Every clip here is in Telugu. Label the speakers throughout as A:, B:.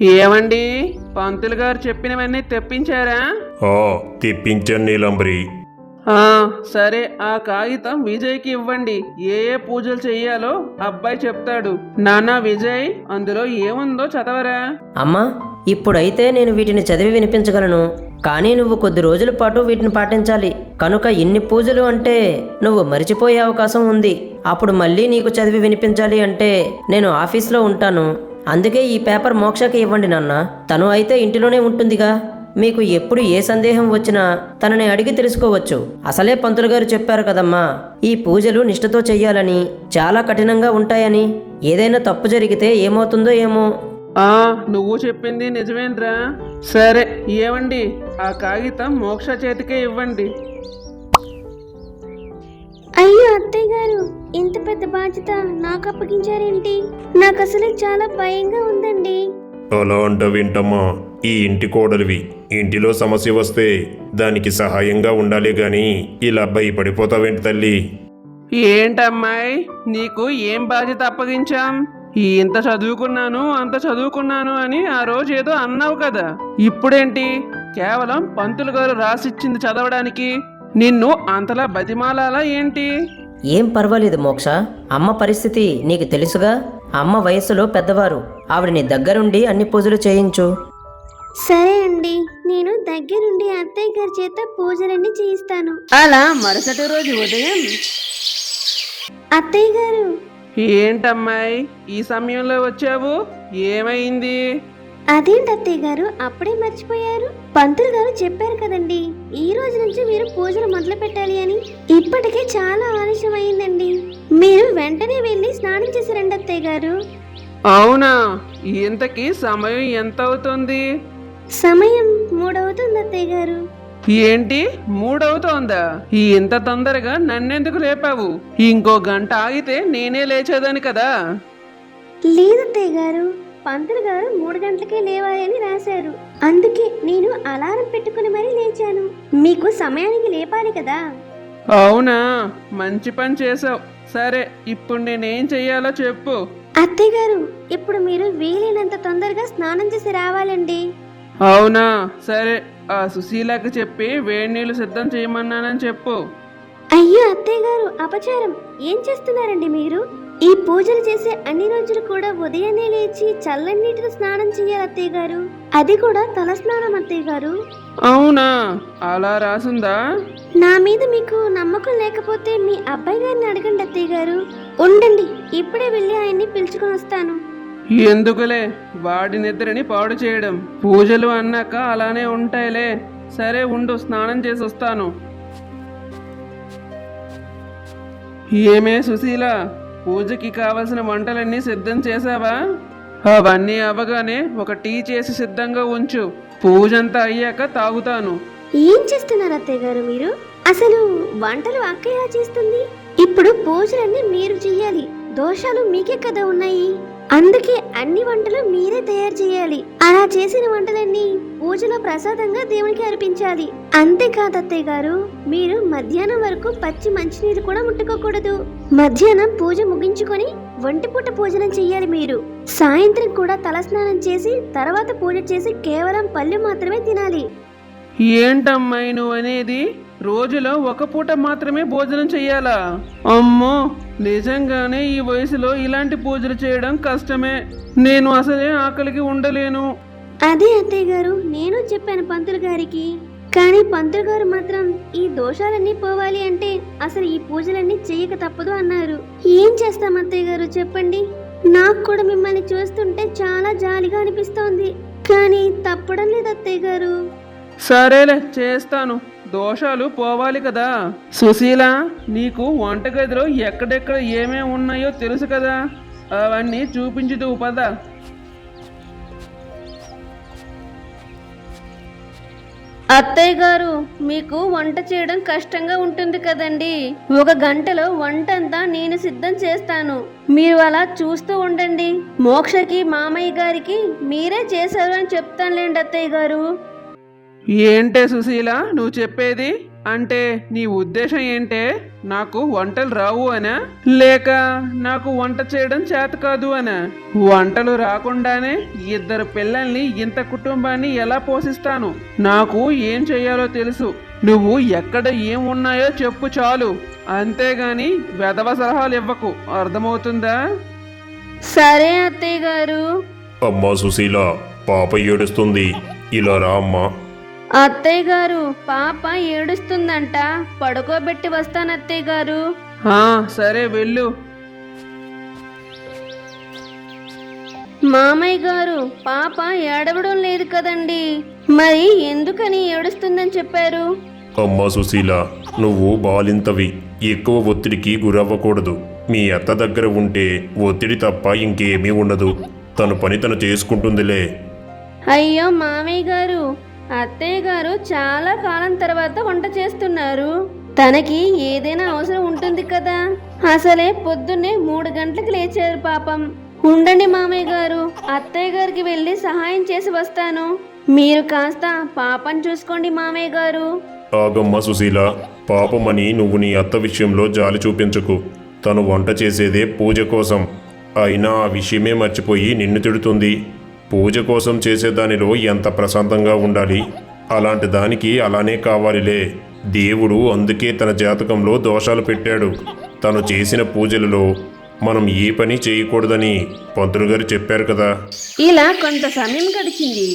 A: ఏమండి, పంతులు గారు చెప్పినవన్నీ తెప్పించారా?
B: ఆ తెప్పించాను నీలంబరి.
A: ఆ సరే, ఆ కాగితం విజయ్కి ఇవ్వండి. ఏ ఏ పూజలు చెయ్యాలో అబ్బాయి చెప్తాడు. నాన్న విజయ్, అందులో ఏముందో చదవరా.
C: అమ్మా, ఇప్పుడైతే నేను వీటిని చదివి వినిపించగలను, కానీ నువ్వు కొద్ది రోజుల పాటు వీటిని పాటించాలి. కనుక ఇన్ని పూజలు అంటే నువ్వు మరిచిపోయే అవకాశం ఉంది. అప్పుడు మళ్ళీ నీకు చదివి వినిపించాలి అంటే నేను ఆఫీస్లో ఉంటాను. అందుకే ఈ పేపర్ మోక్షకి ఇవ్వండి నాన్న. తను అయితే ఇంటిలోనే ఉంటుందిగా. మీకు ఎప్పుడు ఏ సందేహం వచ్చినా తనని అడిగి తెలుసుకోవచ్చు. అసలే పంతులు గారు చెప్పారు కదమ్మా, ఈ పూజలు నిష్ఠతో చెయ్యాలని, చాలా కఠినంగా ఉంటాయని. ఏదైనా తప్పు జరిగితే ఏమవుతుందో ఏమో.
A: ఆ నువ్వు చెప్పింది నిజమేంద్రా. సరే, ఏమండి, ఆ కాగితం మోక్ష చేతికే ఇవ్వండి.
D: అయ్యో అత్తయ్య గారు, ఇంత పెద్ద బాధ్యత నాకు అప్పగించారేంటి? నాకు అసలు చాలా భయంగా ఉందండి.
B: అలా వింటమ్మా, ఈ ఇంటి కోడలివి. ఇంటిలో సమస్య వస్తే దానికి సహాయంగా ఉండాలి గాని ఇలా భయపడిపోతావేంటి తల్లి?
A: ఏంటమ్మాయి, నీకు ఏం బాధ్యత అప్పగించాం? ఇంత చదువుకున్నాను అంత చదువుకున్నాను అని ఆ రోజు ఏదో అన్నావు కదా. ఇప్పుడేంటి, కేవలం పంతులు గారు రాసిచ్చింది చదవడానికి నిన్ను అంతలా బతిమాలాలా ఏంటి?
C: ఏం పర్వాలేదు మోక్ష, అమ్మ పరిస్థితి నీకు తెలుసుగా. అమ్మ వయస్సులో పెద్దవారు, ఆవిడని దగ్గరుండి అన్ని పూజలు చేయించు.
D: సరే అండి, నేను దగ్గరుండి అత్తయ్య గారి చేత పూజలన్నీ చేయిస్తాను.
A: అలా మరుసటి రోజు ఉదయం,
D: అత్తయ్య గారు.
A: ఏంటమ్మాయి ఈ సమయంలో వచ్చావు? ఏమైంది?
D: అదేంటి అత్తయ్య గారు, అప్పుడే మర్చిపోయారు? పంతులు గారు చెప్పారు కదండి, ఈ రోజు నుంచి మీరు పూజలు మొదలు పెట్టాలి అని. ఇప్పటికే చాలా ఆలస్యం అయిందండి. మీరు వెంటనే వెళ్ళి స్నానం చేసి రండి అత్తయ్య గారు.
A: అవునా? ఇంతకీ సమయం ఎంత అవుతుంది?
D: సమయం 3 అవుతుంది అత్తయ్య గారు.
A: ఏంటి, 3 అవుతోందా? ఇంత తొందరగా నన్నెందుకు లేపావు? ఇంకో గంట ఆగితే నేనే లేచేదాని కదా.
D: లేదత్తయ్య గారు, పంతులు గారు 3 గంటలకే లేవాలి అని రాశారు. అందుకే నేను అలారం పెట్టుకుని మరీ లేచాను. మీకు సమయానికి లేపాలి కదా.
A: అవునా, మంచి పని చేసావు. సరే, ఇప్పుడు నేనేం చెయ్యాలో చెప్పు.
D: అత్తయ్య గారు, ఇప్పుడు మీరు వీలైనంత తొందరగా స్నానం చేసి రావాలండి.
A: అవునా, సరే, ఆ సుశీలకి చెప్పి వేడి నీళ్లు సిద్ధం చేయమన్నానని చెప్పు.
D: అయ్యో అత్తయ్య గారు, అపచారం. ఏం చేస్తున్నారండి మీరు? ఈ పూజలు చేసే అన్ని రోజులు కూడా ఉదయాన్నే లేచి చల్లని నీటితో స్నానం చేయాలి అత్తయ్య గారు. అది కూడా తల స్నానం అత్తయ్య గారు.
A: అవునా, అలా రాసుందా?
D: నా మీద మీకు నమ్మకం లేకపోతే మీ అబ్బాయి గారిని అడగండి అత్తయ్య గారు. ఉండండి, ఇప్పుడే వెళ్ళి ఆయన్ని పిలుచుకొని వస్తాను.
A: ఎందుకులే వాడి నిద్రని పాడు చేయడం. పూజలు అన్నాక అలానే ఉంటాయిలే. సరే ఉండు, స్నానం చేసి వస్తాను. ఏమే సుశీల, పూజకి కావలసిన వంటలన్నీ సిద్ధం చేసావా? అవన్నీ అవ్వగానే ఒక టీ చేసి సిద్ధంగా ఉంచు. పూజంతా అయ్యాక తాగుతాను.
D: ఏం చేస్తున్నారు అత్తయ్య గారు మీరు? అసలు వంటలు అక్కయ్య చేస్తుంది. ఇప్పుడు పూజలన్నీ మీరు చెయ్యాలి. దోషాలు మీకే కదా ఉన్నాయి. అందుకే అన్ని వంటలు మీరే తయారు చేయాలి. అలా చేసిన వంటలన్నీ పూజలో ప్రసాదంగా దేవునికి అర్పించాలి. అంతేకాదు అత్తయ్య గారు, మీరు మధ్యాహ్నం వరకు పచ్చి మంచినీరు కూడా ముట్టుకోకూడదు. మధ్యాహ్నం పూజ ముగించుకొని ఒంటిపూట భోజనం చెయ్యాలి మీరు. సాయంత్రం కూడా తలస్నానం చేసి తర్వాత పూజ చేసి కేవలం పళ్ళు మాత్రమే తినాలి.
A: ఏంటమ్మాయి నువ్వు అనేది? రోజులో ఒక పూట మాత్రమే భోజనం చెయ్యాలా? అమ్మో, నిజంగానే ఈ వయసులో ఇలాంటి పూజలు చేయడం కష్టమే. నేను అసలే ఆకలికి ఉండలేను.
D: అదే అత్తయ్య గారు, నేను చెప్పాను పంతులు గారికి. కానీ పంతులు గారు మాత్రం ఈ దోషాలన్నీ పోవాలి అంటే అసలు ఈ పూజలన్నీ చెయ్యక తప్పదు అన్నారు. ఏం చేస్తాం అత్తయ్య గారు చెప్పండి? నాకు కూడా మిమ్మల్ని చూస్తుంటే చాలా జాలిగా అనిపిస్తోంది. కానీ తప్పడం లేదు అత్తయ్య గారు.
A: సరేలే, చేస్తాను. దోషాలు పోవాలి కదా. సుశీల, నీకు వంటగదిలో ఎక్కడెక్కడ ఏమేమి ఉన్నాయో తెలుసు కదా, అవన్నీ చూపించుతూ పద.
D: అత్తయ్య గారు, మీకు వంట చేయడం కష్టంగా ఉంటుంది కదండి. 1 గంటలో వంట అంతా నేను సిద్ధం చేస్తాను. మీరు అలా చూస్తూ ఉండండి. మోక్షకి మామయ్య గారికి మీరే చేశారు అని చెప్తానులేండి అత్తయ్య గారు.
A: ఏంటే సుశీల నువ్వు చెప్పేది? అంటే నీ ఉద్దేశం ఏంటే? నాకు వంటలు రావు అనా, లేక నాకు వంట చేయడం చేత కాదు అనా? వంటలు రాకుండానే 2 పిల్లల్ని ఇంత కుటుంబాన్ని ఎలా పోషిస్తాను? నాకు ఏం చెయ్యాలో తెలుసు. నువ్వు ఎక్కడ ఏం ఉన్నాయో చెప్పు చాలు, అంతేగాని వెధవ సలహాలు ఇవ్వకు, అర్థమవుతుందా?
D: సరే అత్తయ్య గారు.
B: అమ్మా సుశీల, పాప ఏడుస్తుంది, ఇలా రా అమ్మా.
D: అత్తయ్య గారు, పాప ఏడుస్తుందంట, పడుకోబెట్టి వస్తాను అత్తయ్య గారు.
A: సరే వెళ్ళు.
D: మామయ్య గారు, పాప ఏడవడం లేదు కదండి, మరి ఎందుకని ఏడుస్తుందని చెప్పారు?
B: అమ్మా సుశీల, నువ్వు బాలింతవి, ఎక్కువ ఒత్తిడికి గురవ్వకూడదు. మీ అత్త దగ్గర ఉంటే ఒత్తిడి తప్ప ఇంకేమీ ఉండదు. తన పని తను చేసుకుంటుందిలే.
D: అయ్యో మామయ్య గారు, అత్తయ్య గారు చాలా కాలం తర్వాత వంట చేస్తున్నారు, తనకి ఏదైనా అవసరం ఉంటుంది కదా. అసలే పొద్దున్నే 3 గంటలకు లేచారు పాపం. ఉండండి మామయ్య గారు, అత్తయ్య గారికి వెళ్ళి సహాయం చేసి వస్తాను. మీరు కాస్త పాపని చూసుకోండి మామయ్య గారు.
B: ఆగమ్మా సుశీల, పాపమని నువ్వు నీ అత్త విషయంలో జాలి చూపించకు. తను వంట చేసేదే పూజ కోసం, అయినా ఆ విషయమే మర్చిపోయి నిన్ను తిడుతుంది. పూజ కోసం చేసేదానిలో ఎంత ప్రశాంతంగా ఉండాలి, అలాంటి దానికి అలానే కావాలిలే. దేవుడు అందుకే తన జాతకంలో దోషాలు పెట్టాడు. తను చేసిన పూజలలో మనం ఏ పని చేయకూడదని పంతులు గారు చెప్పారు కదా.
D: ఇలా కొంత సమయం గడిచింది.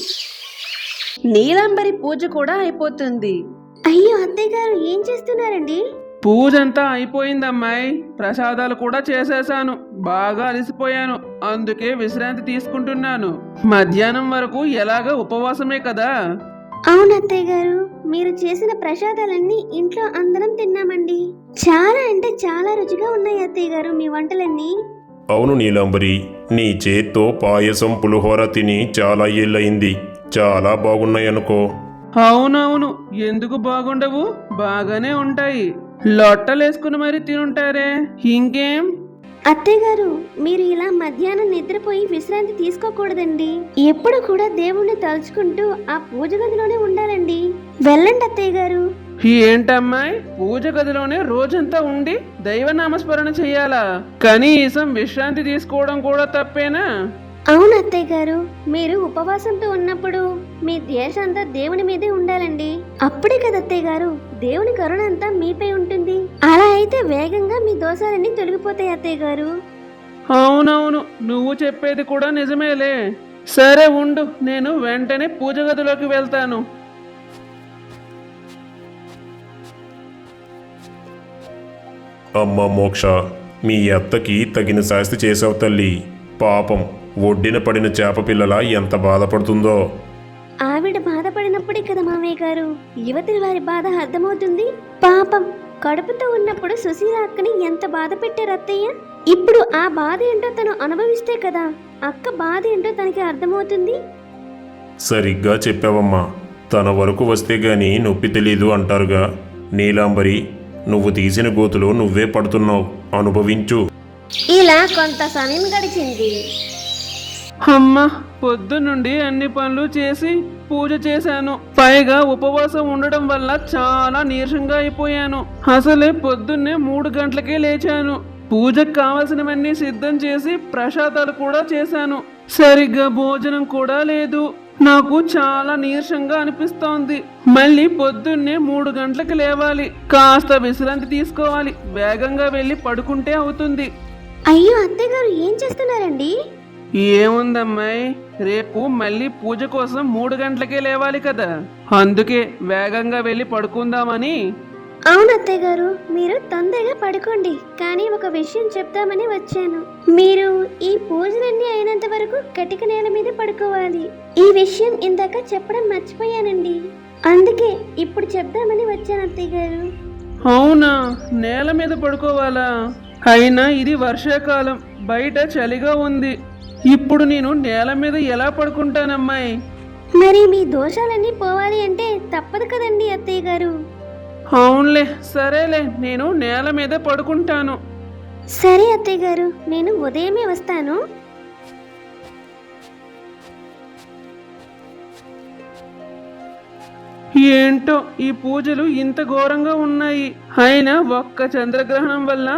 D: నీలాంబరి పూజ కూడా అయిపోతుంది. అయ్యో అత్తయ్య గారు, ఏం చేస్తున్నారండి?
A: పూజంతా అయిపోయిందమ్మాయి, ప్రసాదాలు కూడా చేసేశాను. బాగా అలసిపోయాను, అందుకే విశ్రాంతి తీసుకుంటున్నాను. మధ్యాహ్నం వరకు ఎలాగ ఉపవాసమే కదా.
D: అవును అత్తయ్య గారు, మీరు చేసిన ప్రసాదాలన్నీ ఇంట్లో అందరం తిన్నామండి. చాలా అంటే చాలా రుచిగా ఉన్నాయి అత్తయ్య గారు మీ వంటలన్నీ.
B: అవును నీలాంబరి, నీ చేత్తో పాయసం పులిహోర తిని చాలా ఏళ్ళయింది. చాలా బాగున్నాయనుకో.
A: అవునవును, ఎందుకు బాగుండవు, బాగానే ఉంటాయి. లొట్టలేసుకుని మరి తినుంటారే, ఇంకేం?
D: అత్తయ్య గారు, మీరు ఇలా మధ్యాహ్నం నిద్రపోయి విశ్రాంతి తీసుకోకూడదండి. ఎప్పుడు కూడా దేవుణ్ణి తలుచుకుంటూ ఆ పూజ గదిలోనే ఉండాలండి. వెళ్ళండి అత్తయ్య గారు.
A: ఏంటమ్మాయి, పూజ గదిలోనే రోజంతా ఉండి దైవనామస్మరణ చెయ్యాలా? కనీసం విశ్రాంతి తీసుకోవడం కూడా తప్పేనా?
D: అవును అత్తయ్య గారు, మీరు ఉపవాసంతో ఉన్నప్పుడు మీ ధ్యాస అంతా దేవుని మీదే ఉండాలండి. అప్పుడే కదా అత్తయ్య గారు దేవుని కరుణ అంతా మీపై ఉంటుంది. అలా అయితే వేగంగా మీ దోషాలన్నీ తొలగిపోతాయి అత్తయ్య గారు.
A: అవునవును, నువ్వు చెప్పేది కూడా నిజమేలే. సరే ఉండు, నేను వెంటనే పూజ గదిలోకి వెళ్తాను.
B: అమ్మ మోక్ష, మీ అత్తకి తగిన శాస్తి చేసావు తల్లి. పాపం, ఒడ్డిన పడిన చేప పిల్లల ఎంత బాధపడుతుందో.
D: ఆవిడ బాధపడినప్పుడే కదా మామయ్య గారు యువతి వారి బాధ అర్థమవుతుంది. పాపం, కడుపుతో ఉన్నప్పుడు సుశీల అక్కని ఎంత బాధ పెట్టారు అత్తయ్య. ఇప్పుడు ఆ బాధ ఏంటో తను అనుభవిస్తే కదా అక్క బాధ ఏంటో తనకి అర్థమవుతుంది.
B: సరిగ్గా చెప్పావమ్మా. తన వరకు వస్తే గాని నొప్పి తెలీదు అంటారుగా. నీలాంబరి, నువ్వు తీసిన గోతులో నువ్వే పడుతున్నావు, అనుభవించు.
D: ఇలా కొంత సమయం గడిచింది.
A: అమ్మ, పొద్దునుండి అన్ని పనులు చేసి పూజ చేశాను. పైగా ఉపవాసం ఉండడం వల్ల చాలా నీరసంగా అయిపోయాను. అసలే పొద్దున్నే 3 గంటలకే లేచాను. పూజకు కావలసినవన్నీ సిద్ధం చేసి ప్రసాదాలు కూడా చేశాను. సరిగ్గా భోజనం కూడా లేదు. నాకు చాలా నీరసంగా అనిపిస్తోంది. మళ్ళీ పొద్దున్నే 3 గంటలకు లేవాలి, కాస్త విశ్రాంతి తీసుకోవాలి. వేగంగా వెళ్ళి పడుకుంటే అవుతుంది.
D: అయ్యో అత్తయ్య గారు, ఏం చేస్తున్నారండి?
A: ఏముందమ్మాయి, రేపు మళ్ళీ పూజ కోసం 3 గంటలకే లేవాలి కదా, అందుకే వేగంగా వెళ్ళి పడుకుందామని.
D: అవును అత్తయ్య గారు, మీరు తొందరగా పడుకోండి. కానీ ఒక విషయం చెప్తామని వచ్చాను. మీరు ఈ పూజలన్నీ అయినంత వరకు కటిక నేల మీద పడుకోవాలి. ఈ విషయం ఇందాక చెప్పడం మర్చిపోయానండి, అందుకే ఇప్పుడు చెప్దామని వచ్చాను అత్తయ్య గారు.
A: అవునా, నేల మీద పడుకోవాలా? అయినా ఇది వర్షాకాలం, బయట చలిగా ఉంది. ఇప్పుడు నేను నేల మీద ఎలా పడుకుంటానమ్మాయి?
D: మరి మీ దోషాలన్నీ పోవాలి అంటే తప్పదు కదండి అత్తయ్య గారు.
A: అవునులే, సరేలే, నేను నేల మీద పడుకుంటాను.
D: సరే అత్తయ్య గారు, నేను ఉదయమే వస్తాను.
A: ఏంటో ఈ పూజలు ఇంత ఘోరంగా ఉన్నాయి. అయినా ఒక్క చంద్రగ్రహణం వల్ల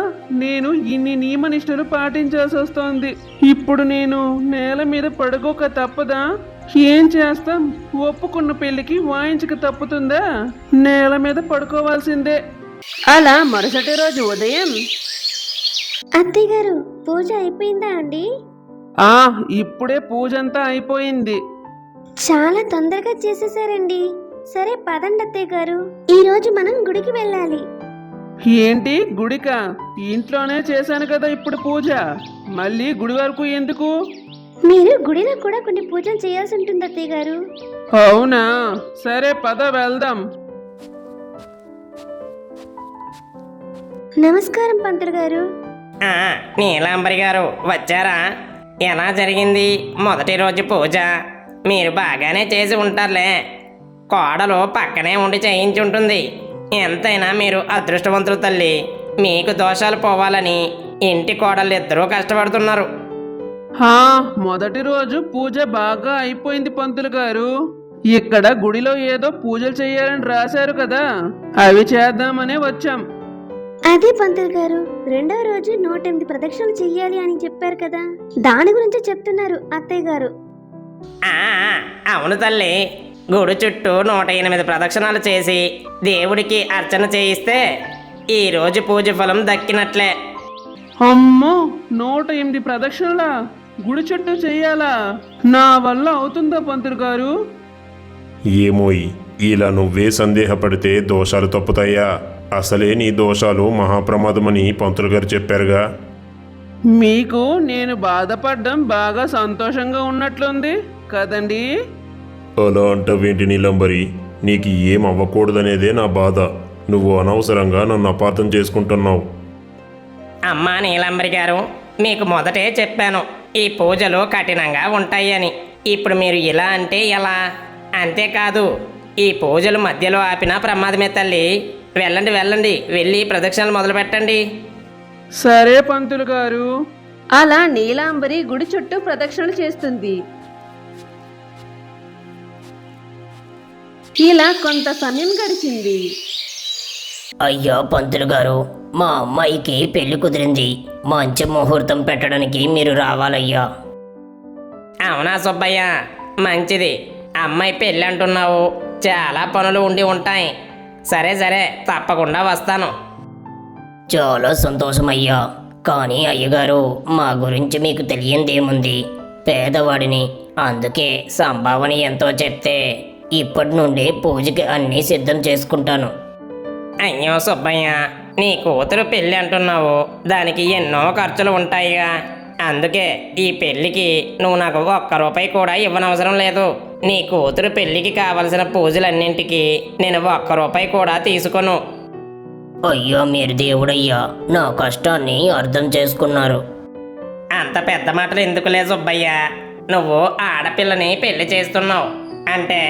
A: నేను ఇన్ని నియమనిష్టలు పాటించాల్సి వస్తోంది. ఇప్పుడు నేను నేల మీద పడుకోక తప్పదా? ఏం చేస్తాం? ఒప్పుకున్న పెళ్లికి వాయించక తప్పుతుందా? నేల మీద పడుకోవాల్సిందే. అలా మరుసటి రోజు ఉదయం
D: అత్తయ్య గారు పూజ అయిపోయిందా అండి?
A: ఇప్పుడే పూజంతా అయిపోయింది.
D: చాలా తొందరగా చేసేసారండి. సరే పదండి అత్తయ్య గారు, ఈ రోజు మనం గుడికి వెళ్ళాలి.
A: ఏంటి గుడికా? ఇంట్లోనే చేశాను కదా ఇప్పుడు పూజ, మళ్ళీ గుడి వరకు ఎందుకు?
D: మీరు గుడిలో కూడా కొన్ని పూజలు చేయాల్సి ఉంటుంది అత్తయ్య గారు.
A: అవునా? సరే పద వెళ్దాం.
D: నమస్కారం పంతులు గారు.
E: నీలాంబరి గారు వచ్చారా? ఎలా జరిగింది మొదటి రోజు పూజ? మీరు బాగానే చేసి ఉంటారులే. కోడలు పక్కనే ఉండి చేయించుంటుంది. ఎంతైనా మీరు అదృష్టవంతులు తల్లి. మీకు దోషాలు పోవాలని ఇంటి కోడలు ఇద్దరూ కష్టపడుతున్నారు.
A: మొదటి రోజు పూజ బాగా అయిపోయింది పంతులు గారు. ఇక్కడ గుడిలో ఏదో పూజలు చేయాలని రాశారు కదా, అవి చేద్దామనే వచ్చాం.
D: అదే పంతులు గారు, రెండవ రోజు 108 ప్రదక్షిణలు చెయ్యాలి అని చెప్పారు కదా, దాని గురించి చెప్తున్నారు అత్తయ్య గారు.
E: అవును తల్లి, గుడి చుట్టూ 108 ప్రదక్షిణాలు చేసి దేవుడికి అర్చన చేయిస్తే ఈరోజు పూజ ఫలం దక్కినట్లే.
A: అమ్మో, 108 ప్రదక్షిణలా గుడి చుట్టూ చెయ్యాలా? నా వల్ల అవుతుందా పంతులు గారు?
B: ఏమోయ్, ఇలా నువ్వే సందేహపడితే దోషాలు తప్పుతాయా? అసలే నీ దోషాలు మహాప్రమాదమని పంతులు గారు చెప్పారుగా.
A: మీకు నేను బాధపడ్డం బాగా సంతోషంగా ఉన్నట్లుంది కదండి.
B: అలా అంటావేంటి నీలంబరి? నీకు ఏం అవ్వకూడదనేదే నా బాధ. నువ్వు అనవసరంగా నన్ను అపార్థం చేసుకుంటున్నావు.
E: అమ్మా నీలాంబరి గారు, మీకు మొదటే చెప్పాను ఈ పూజలు కఠినంగా ఉంటాయి అని. ఇప్పుడు మీరు ఇలా అంటే ఎలా? అంతేకాదు, ఈ పూజలు మధ్యలో ఆపినా ప్రమాదమే తల్లి. వెళ్ళండి వెళ్ళండి, వెళ్ళి ప్రదక్షిణలు మొదలు పెట్టండి.
A: సరే పంతులు గారు. అలా నీలాంబరి గుడి చుట్టూ ప్రదక్షిణలు చేస్తుంది. ఇలా కొంత సమయం గడిచింది.
C: అయ్యో పంతులు గారు, మా అమ్మాయికి పెళ్లి కుదిరింది. మంచి ముహూర్తం పెట్టడానికి మీరు రావాలయ్యా.
E: అవునా సుబ్బయ్య, మంచిది. అమ్మాయి పెళ్ళి అంటున్నావు, చాలా పనులు ఉండి ఉంటాయి. సరే సరే, తప్పకుండా వస్తాను.
C: చాలా సంతోషమయ్యా. కానీ అయ్యగారు, మా గురించి మీకు తెలియందేముంది? పేదవాడిని. అందుకే సంభావన ఎంతో చెప్తే ఇప్పటి నుండి పూజకి అన్నీ సిద్ధం చేసుకుంటాను.
E: అయ్యో సుబ్బయ్య, నీ కూతురు పెళ్ళి అంటున్నావు, దానికి ఎన్నో ఖర్చులు ఉంటాయిగా. అందుకే ఈ పెళ్ళికి నువ్వు నాకు ₹1 కూడా ఇవ్వనవసరం లేదు. నీ కూతురు పెళ్ళికి కావలసిన పూజలన్నింటికి నేను ₹1 కూడా తీసుకోను.
C: అయ్యో మీరు దేవుడయ్యా, నా కష్టాన్ని అర్థం చేసుకున్నారు.
E: అంత పెద్ద మాటలు ఎందుకులే సుబ్బయ్య. నువ్వు ఆడపిల్లని పెళ్లి చేస్తున్నావు అంటే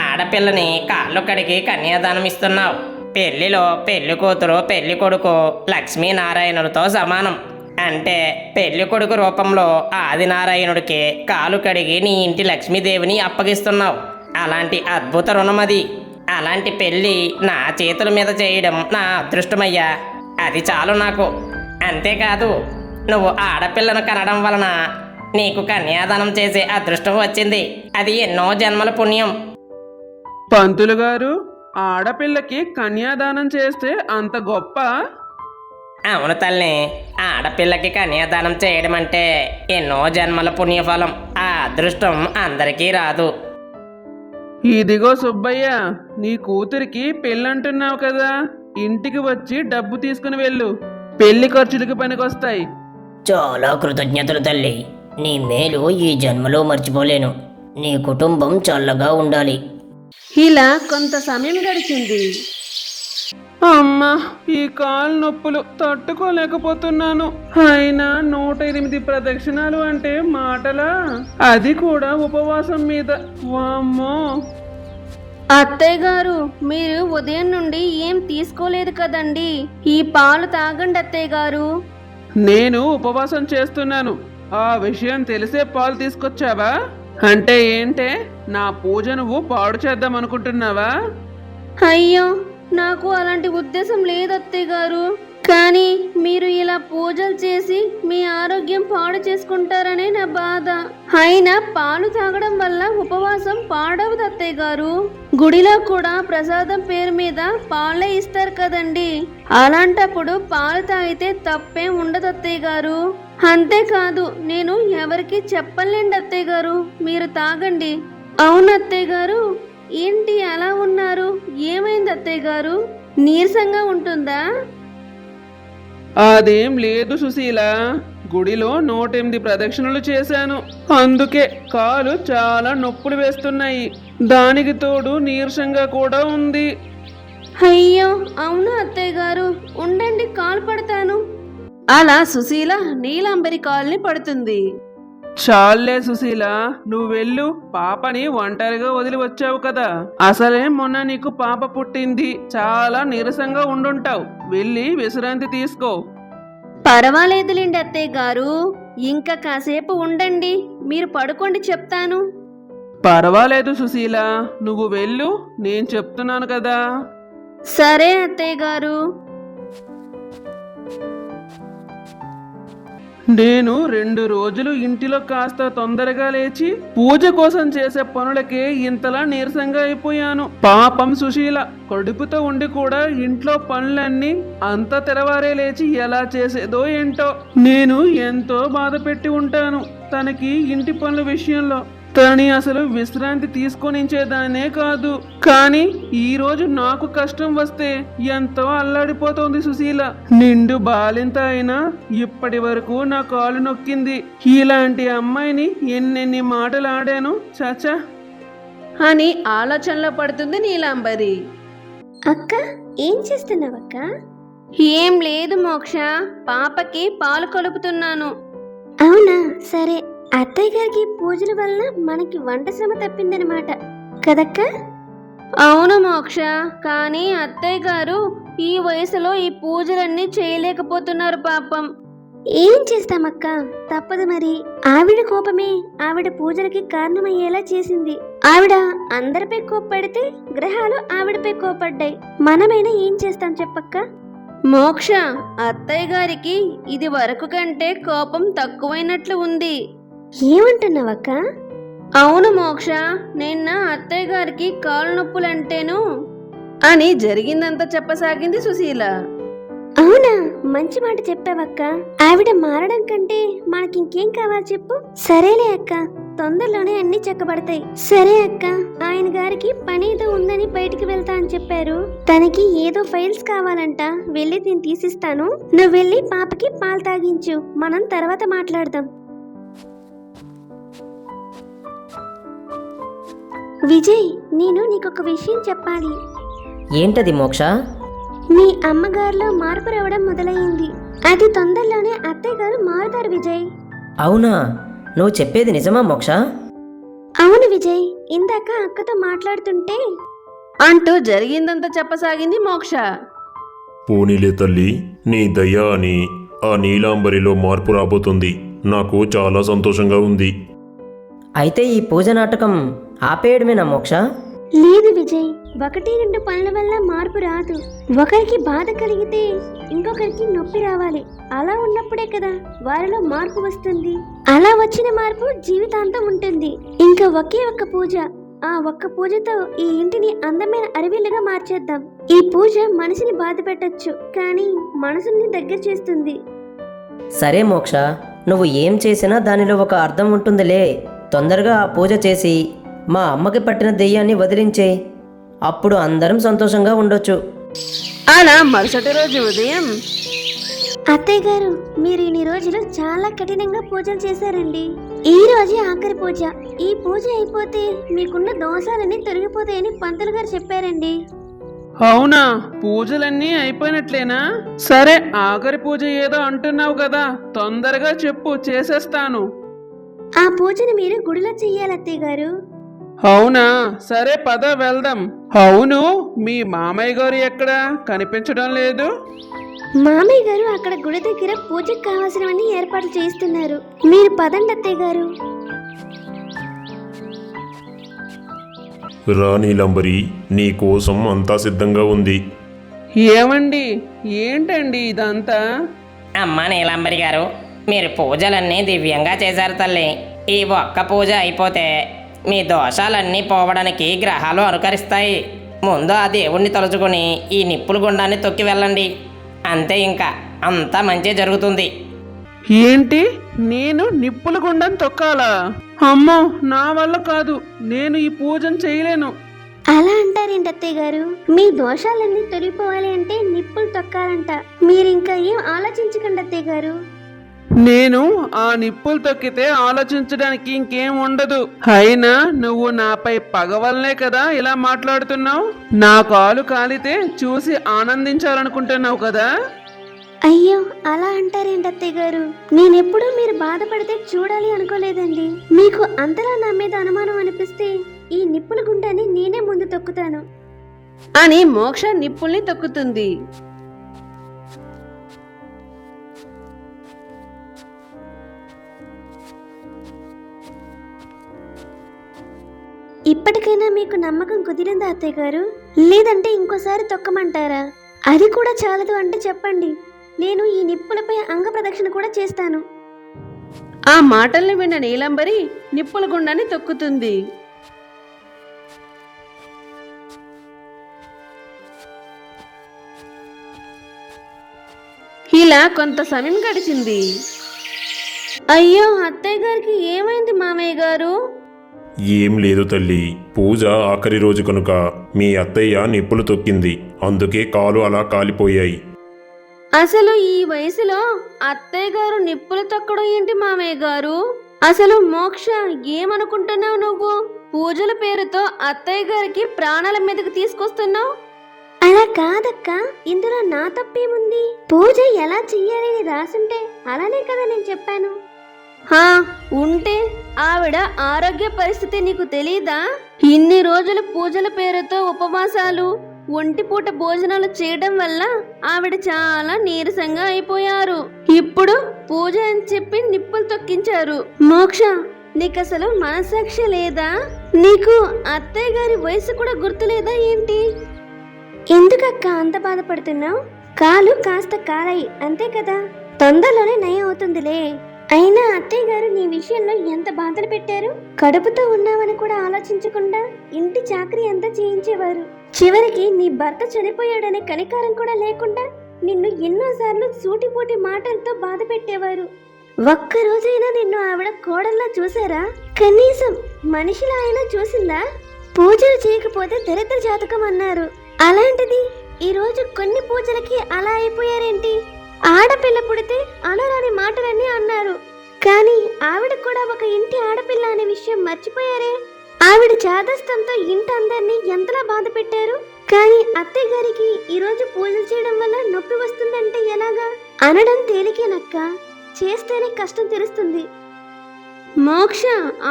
E: ఆడపిల్లని కాళ్ళు కడిగి కన్యాదానం ఇస్తున్నావు. పెళ్లిలో పెళ్లి కూతురు పెళ్లి కొడుకు లక్ష్మీనారాయణుడితో సమానం. అంటే పెళ్లి కొడుకు రూపంలో ఆదినారాయణుడికి కాలు కడిగి నీ ఇంటి లక్ష్మీదేవిని అప్పగిస్తున్నావు. అలాంటి అద్భుత రుణం అది. అలాంటి పెళ్ళి నా చేతుల మీద చేయడం నా అదృష్టమయ్యా. అది చాలు నాకు. అంతేకాదు, నువ్వు ఆడపిల్లను కనడం వలన నీకు కన్యాదానం చేసే అదృష్టం వచ్చింది. అది ఎన్నో జన్మల పుణ్యం.
A: పంతులు గారు, ఆడపిల్లకి కన్యాదానం చేస్తే అంత గొప్ప?
E: అవును తల్లి, ఆడపిల్లకి కన్యాదానం చేయడం అంటే ఎన్నో జన్మల పుణ్యఫలం. ఆ అదృష్టం అందరికీ రాదు.
A: ఇదిగో సుబ్బయ్య, నీ కూతురికి పెళ్ళంటున్నావు కదా, ఇంటికి వచ్చి డబ్బు తీసుకుని వెళ్ళు. పెళ్లి ఖర్చులకి పనికొస్తాయి.
C: చాలా కృతజ్ఞతలు తల్లి. నీ మేలు ఈ జన్మలో మర్చిపోలేను. నీ కుటుంబం చల్లగా ఉండాలి.
A: ఇలా కొంత సమయం గడిచింది. అమ్మా, ఈ కాలు నొప్పులు తట్టుకోలేకపోతున్నాను. అయినా 108 ప్రదక్షిణాలు అంటే మాటలా? అది కూడా ఉపవాసం మీద. వామ్మో!
D: అత్తయ్య గారు, మీరు ఉదయం నుండి ఏం తీసుకోలేదు కదండి. ఈ పాలు తాగండి అత్తయ్య గారు.
A: నేను ఉపవాసం చేస్తున్నాను. ఆ విషయం తెలిసే పాలు తీసుకొచ్చావా? అంటే ఏంటే, నా పూజ నువ్వు పాడు చేద్దాం అనుకుంటున్నావా?
D: అయ్యో, నాకు అలాంటి ఉద్దేశం లేదు అత్తయ్య గారు. కానీ మీరు ఇలా పూజలు చేసి మీ ఆరోగ్యం పాడు చేసుకుంటారనే నా బాధ. అయినా పాలు తాగడం వల్ల ఉపవాసం పాడవదు అత్తయ్య గారు. గుడిలో కూడా ప్రసాదం పేరు మీద పాలే ఇస్తారు కదండి. అలాంటప్పుడు పాలు తాగితే తప్పేం ఉండదు అత్తయ్య గారు. అంతేకాదు, నేను ఎవరికి చెప్పలేండి అత్తయ్య గారు. మీరు తాగండి. అవును అత్తయ్య గారు. ఏంటి అలా ఉన్నారు? ఏమైంది అత్తయ్య గారు? నీరసంగా ఉంటుందా?
A: అదేం లేదు సుశీల, గుడిలో 108 ప్రదక్షిణలు చేశాను. అందుకే కాలు చాలా నొప్పులు వేస్తున్నాయి. దానికి తోడు నీరసంగా కూడా ఉంది.
D: అయ్యో, అవునా అత్తయ్య గారు? ఉండండి, కాలు పడతాను. అలా సుశీల నీలాంబరి కాల్ని పడుతుంది.
A: చాలే సుశీల, నువ్వు వెళ్ళు. పాపని ఒంటరిగా వదిలి వచ్చావు కదా. అసలే మొన్న నీకు పాప పుట్టింది. చాలా నీరసంగా ఉండుంటావు. వెళ్ళి విశ్రాంతి తీసుకో.
D: పర్వాలేదులేండి అత్తయ్య గారు. ఇంకా కాసేపు ఉండండి, మీరు పడుకోండి, చెప్తాను.
A: పర్వాలేదు సుశీల, నువ్వు వెళ్ళు. నేను చెప్తున్నాను కదా.
D: సరే అత్తయ్య గారు.
A: నేను 2 రోజులు ఇంటిలో కాస్త తొందరగా లేచి పూజ కోసం చేసే పనులకే ఇంతలా నీరసంగా అయిపోయాను. పాపం సుశీల కడుపుతో ఉండి కూడా ఇంట్లో పనులన్నీ అంత తెరవారే లేచి ఎలా చేసేదో ఏంటో. నేను ఎంతో బాధ పెట్టి ఉంటాను తనకి ఇంటి పనుల విషయంలో. తనని అసలు విశ్రాంతి తీసుకొనించేదానే కాదు. కానీ ఈ రోజు నాకు కష్టం వస్తే ఎంతో అల్లాడిపోతోంది సుశీల. నిండు బాలింత అయినా ఇప్పటి వరకు నా కాలు నొక్కింది. ఇలాంటి అమ్మాయిని ఎన్నెన్ని మాటలు ఆడాను చాచా
D: అని ఆలోచనలో పడుతుంది నీలాంబరి. అక్క, ఏం చేస్తున్నావక్క? ఏం లేదు మోక్ష, పాపకి పాలు కలుపుతున్నాను. అవునా, సరే. అత్తయ్య గారికి పూజల వల్ల మనకి వంట శ్రమ తప్పిందనమాట కదక్క? అవును మోక్ష, కానీ అత్తయ్య గారు ఈ వయసులో ఈ పూజలన్నీ చేయలేకపోతున్నారు పాపం. ఏం చేస్తామక్క, తప్పదు మరి. ఆవిడ కోపమే ఆవిడ పూజలకి కారణమయ్యేలా చేసింది. ఆవిడ అందరిపై కోప్పడితే గ్రహాలు ఆవిడపై కోపడ్డాయి. మనమైనా ఏం చేస్తాం చెప్పక్క? మోక్ష, అత్తయ్య గారికి ఇది వరకు కంటే కోపం తక్కువైనట్లు ఉంది. ఏమంటున్నావక్క? అవును మోక్ష, నిన్న అత్తయ్య గారికి కాలు నొప్పులంటేను అని జరిగిందంతా చెప్పసాగింది సుశీల. అవునా, మంచి మాట చెప్పావక్క. ఆవిడ మారడం కంటే మనకింకేం కావాలి చెప్పు. సరేలే అక్క, తొందరలోనే అన్ని చక్కబడతాయి. సరే అక్క, ఆయన గారికి పని ఏదో ఉందని బయటికి వెళ్తా అని చెప్పారు. తనకి ఏదో ఫైల్స్ కావాలంట. వెళ్ళి నేను తీసిస్తాను. నువ్వు వెళ్ళి పాపకి పాలు తాగించు. మనం తర్వాత మాట్లాడదాం. విజయ్, నేను నీకొక విషయం చెప్పాలి.
C: ఏంటది మోక్ష?
D: మీ అమ్మగారిలో మార్పు రావడం మొదలయ్యింది. అది తొందరలోనే అత్తయ్య గారు మారుతారు విజయ్.
C: అవునా? నువ్వు చెప్పేది నిజమా మోక్ష?
D: అవును విజయ్, ఇందాక అక్కతో మాట్లాడుతుంటే అంటూ జరిగిందంతా చెప్పసాగింది మోక్ష.
B: పోనీలే తల్లి, నీ దయ అని ఆ నీలాంబరిలో మార్పు రాబోతుంది. నాకు చాలా సంతోషంగా ఉంది.
C: అయితే ఈ పూజ నాటకం ఆపేయడమేనా మోక్ష?
D: లేదు విజయ్, 1-2 పనుల వల్ల మార్పు రాదు. ఒకరికి బాధ కలిగితే ఇంకొకరికి నొప్పి రావాలి. అలా ఉన్నప్పుడే కదా వారిలో మార్పు వస్తుంది. అలా వచ్చిన మార్పు జీవితాంతం ఉంటుంది. ఇంకా ఒకే ఒక్క పూజ, ఆ ఒక్క పూజతో ఈ ఇంటిని అందమైన అరవిల్లుగా మార్చేద్దాం. ఈ పూజ మనిషిని బాధ పెట్టచ్చు, కానీ మనసుని దగ్గర చేస్తుంది.
C: సరే మోక్ష, నువ్వు ఏం చేసినా దానిలో ఒక అర్థం ఉంటుందిలే. తొందరగా ఆ పూజ చేసి మా అమ్మకి పట్టిన దెయ్యాన్ని వదిలించే. అప్పుడు అందరం సంతోషంగా ఉండొచ్చు.
D: అలా మరుసటి రోజు ఉదయం, అత్తయ్య గారు, మీరు ఇన్ని రోజులు చాలా కఠినంగా పూజలు చేశారండి. ఈ రోజే ఆఖరి పూజ. ఈ పూజ అయిపోతే మీకున్న దోషాలన్నీ తొలగిపోతాయని పంతులు గారు చెప్పారండి.
A: అవునా? పూజలన్నీ అయిపోయినట్లేనా? సరే, ఆఖరి పూజ ఏదో అంటున్నావు కదా, తొందరగా చెప్పు, చేసేస్తాను.
D: ఆ పూజను మీరు గుడిలో చెయ్యాలి అత్తయ్య గారు.
A: అవునా? సరే పద వెళ్దాం. అవును, మీ మామయ్య గారు ఎక్కడా కనిపించడం లేదు?
D: మామయ్య గారు అక్కడ గుడి దగ్గర పూజకు కావాల్సినవన్నీ ఏర్పాట్లు చేస్తున్నారు. మీరు పదండి అత్తయ్య గారు.
B: రా నీలంబరి, నీ కోసం అంతా సిద్ధంగా ఉంది.
A: ఏమండి, ఏంటండి ఇదంతా?
E: అమ్మా నీలాంబరి గారు, మీరు పూజలన్నీ దివ్యంగా చేశారు తల్లి. ఈ ఒక్క పూజ అయిపోతే మీ దోషాలన్నీ పోవడానికి గ్రహాలు అనుకరిస్తాయి. ముందు ఆ దేవుణ్ణి తలుచుకొని ఈ నిప్పుల గుండాన్ని తొక్కి వెళ్ళండి. అంతే, ఇంకా అంతా మంచి జరుగుతుంది.
A: ఏంటి, నేను నిప్పుల గుండం తొక్కాలా? అమ్మో, నా వల్ల కాదు, నేను ఈ పూజను చేయలేను.
D: అలా అంటారేంటి అత్తయ్య గారు? మీ దోషాలన్నీ తొలగిపోవాలి అంటే నిప్పులు తొక్కాలంట. మీరింకా ఏం ఆలోచించకండి అత్తయ్య గారు.
A: నేను ఆ నిప్పులు తొక్కితే ఆలోచించడానికి ఇంకేం ఉండదు. అయినా నువ్వు నాపై పగ వల్లే కదా ఇలా మాట్లాడుతున్నావు. నా కాలు కాలితే చూసి ఆనందించాలనుకుంటున్నావు కదా?
D: అయ్యో, అలా అంటారేంటి అత్తయ్య గారు? నేనెప్పుడూ మీరు బాధపడితే చూడాలి అనుకోలేదండి. మీకు అంతలా నా మీద అనుమానం అనిపిస్తే ఈ నిప్పుల గుండాన్ని నేనే ముందు తొక్కుతాను
F: అని మోక్ష నిప్పుల్ని తొక్కుతుంది.
D: ఇప్పటికైనా మీకు నమ్మకం కుదిరిందా అత్తయ్య గారు? లేదంటే ఇంకోసారి తొక్కమంటారా? అది కూడా చాలదు అంటే చెప్పండి, నేను ఈ నిప్పులపై అంగ ప్రదక్షిణ కూడా చేస్తాను.
F: ఆ మాటల్ని విన్న నీలంబరి నిప్పుల గుండాన్ని తొక్కుతుంది. ఇలా కొంత సమయం గడిచింది.
D: అయ్యో, అత్తయ్య గారికి ఏమైంది మామయ్య గారు?
B: ఏం లేదు తల్లి, పూజ ఆఖరి రోజు కనుక మీ అత్తయ్య నిప్పులు తొక్కింది. అందుకే కాలు అలా కాలిపోయాయి.
F: అసలు ఈ వయసులో అత్తయ్య గారు నిప్పులు తొక్కడం ఏంటి మామయ్య గారు? అసలు మోక్ష, ఏమనుకుంటున్నావు నువ్వు? పూజల పేరుతో అత్తయ్య గారికి ప్రాణాల మీదకి తీసుకొస్తున్నావు.
D: అలా కాదక్క, ఇందులో నా తప్పేముంది? పూజ ఎలా చెయ్యాలి అని రాసుంటే అలానే కదా నేను చెప్పాను.
F: హా, ఉంటే ఆవిడ ఆరోగ్య పరిస్థితి నీకు తెలీదా? ఇన్ని రోజులు పూజల పేరుతో ఉపవాసాలు, ఒంటిపూట భోజనాలు చేయడం వల్ల ఆవిడ చాలా నీరసంగా అయిపోయారు. ఇప్పుడు పూజ అని చెప్పి నిప్పులు తొక్కించారు. మోక్ష, నీకసలు మనసాక్షి లేదా? నీకు అత్తయ్య గారి వయసు కూడా గుర్తులేదా ఏంటి?
D: ఎందుకక్క అంత బాధపడుతున్నావు? కాలు కాస్త కాలాయి అంతే కదా, తొందరలోనే నయం అవుతుందిలే. అయినా అత్తయ్య గారు నీ విషయంలో ఎంత బాధలు పెట్టారు. కడుపుతో ఉన్నావని కూడా ఆలోచించకుండా ఇంటి చాకరీ అంతా చేయించేవారు. చివరికి నీ భర్త చనిపోయాడనే కనికారం కూడా లేకుండా నిన్ను ఎన్నోసార్లు సూటిపోటి మాటలతో బాధ పెట్టేవారు. ఒక్కరోజైనా నిన్ను ఆవిడ కోడల్లా చూసారా? కనీసం మనిషిలా అయినా చూసిందా? పూజలు చేయకపోతే దరిద్ర జాతకం అన్నారు. అలాంటిది ఈరోజు కొన్ని పూజలకి అలా అయిపోయారేంటి? ఆడపిల్ల పుడితే అనరాని మాటలన్నీ అన్నారు. కానీ ఆవిడ కూడా ఒక ఇంటి ఆడపిల్ల అనే విషయం మర్చిపోయారే. ఆవిడ చాదస్తంతో ఇంటి అందరినీ ఎంతలా బాధ పెట్టారు. కానీ అత్తయ్య గారికి ఈరోజు పూజలు చేయడం వల్ల నొప్పి వస్తుందంటే ఎలాగా? అనడం తేలికేనక్క, చేస్తేనే కష్టం తెలుస్తుంది.
F: మోక్ష,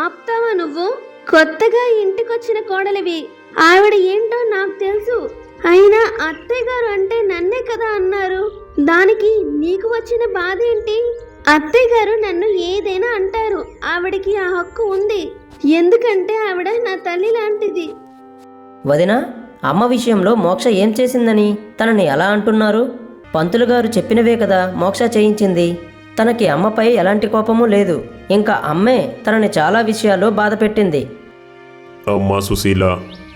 F: ఆప్తావా నువ్వు? కొత్తగా ఇంటికొచ్చిన కోడలివి. ఆవిడ ఏంటో నాకు తెలుసు. అయినా అత్తయ్య గారు అంటే నన్నే కదా అన్నారు. దానికి నీకు వచ్చిన బాధ ఏంటి? అత్తయ్య గారు నన్ను ఏదైనా అంటారు. ఆవిడకి ఆ హక్కు ఉంది. ఎందుకంటే ఆవిడ నా తల్లి లాంటిది.
C: వదినా, అమ్మ విషయంలో మోక్ష ఏం చేసిందని తనని ఎలా అంటున్నారు? పంతులు గారు చెప్పినవే కదా మోక్ష చేయించింది. తనకి అమ్మపై ఎలాంటి కోపము లేదు. ఇంకా అమ్మే తనని చాలా విషయాల్లో బాధ పెట్టింది.
B: అమ్మా సుశీల,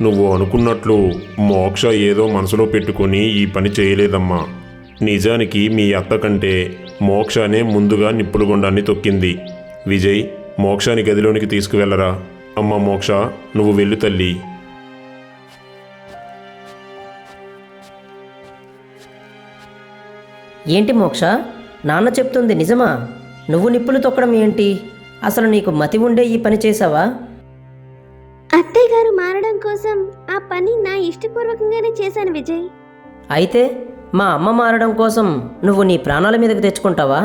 B: నువ్వు అనుకున్నట్లు మోక్ష ఏదో మనసులో పెట్టుకొని ఈ పని చేయలేదమ్మా. నిజానికి మీ అత్త కంటే మోక్షనే ముందుగా నిప్పుల గుండాన్ని తొక్కింది. విజయ్, మోక్షాని గదిలోనికి తీసుకువెళ్ళరా. అమ్మ మోక్ష, నువ్వు వెళ్ళు తల్లి.
C: ఏంటి మోక్ష, నాన్న చెప్తుంది నిజమా? నువ్వు నిప్పులు తొక్కడం ఏంటి? అసలు నీకు మతి ఉండే ఈ పని చేసావా?
D: అత్తయ్య గారు మారడం కోసం ఆ పని నా ఇష్టపూర్వకంగానే చేశాను విజయ్.
C: అయితే మా అమ్మ మారడం కోసం నువ్వు నీ ప్రాణాల మీదకి తెచ్చుకుంటావా?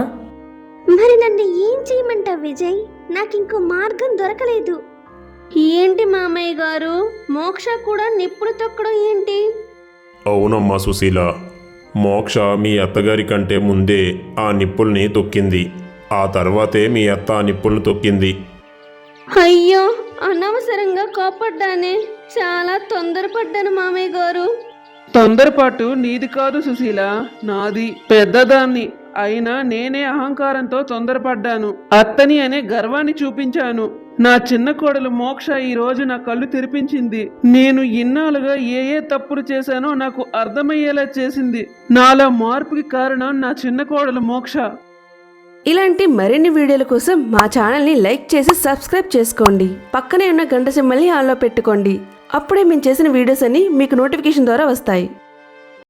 D: మరి నన్ను ఏం చేయమంటావు విజయ్? నాకింకో మార్గం దొరకలేదు.
F: ఏంటి మామయ్య గారు, మోక్ష కూడా నిప్పులు తొక్కడం ఏంటి?
B: అవునమ్మా సుశీల, మోక్ష మీ అత్తగారి కంటే ముందే ఆ నిప్పుల్ని తొక్కింది. ఆ తర్వాతే మీ అత్త ఆ నిప్పుల్ని తొక్కింది.
F: అయ్యో, అనవసరంగా కోపడ్డానే. చాలా తొందరపడ్డాను మామయ్య గారు.
A: తొందరపాటు నీది కాదు సుశీల, నాది. పెద్దదాన్ని అయినా నేనే అహంకారంతో తొందరపడ్డాను. అత్తని అనే గర్వాన్ని చూపించాను. నా చిన్న కోడలు మోక్ష ఈ రోజు నా కళ్ళు తెరిపించింది. నేను ఇన్నాళ్ళుగా ఏ తప్పులు చేశానో నాకు అర్థమయ్యేలా చేసింది. నాలో మార్పుకి కారణం నా చిన్న కోడలు మోక్ష.
G: ఇలాంటి మరిన్ని వీడియోల కోసం మా ఛానల్ని లైక్ చేసి సబ్స్క్రైబ్ చేసుకోండి. పక్కనే ఉన్న గంట సింబల్ని ఆన్లో పెట్టుకోండి. అప్పుడే మేము చేసిన వీడియోస్ అన్ని మీకు నోటిఫికేషన్ ద్వారా వస్తాయి.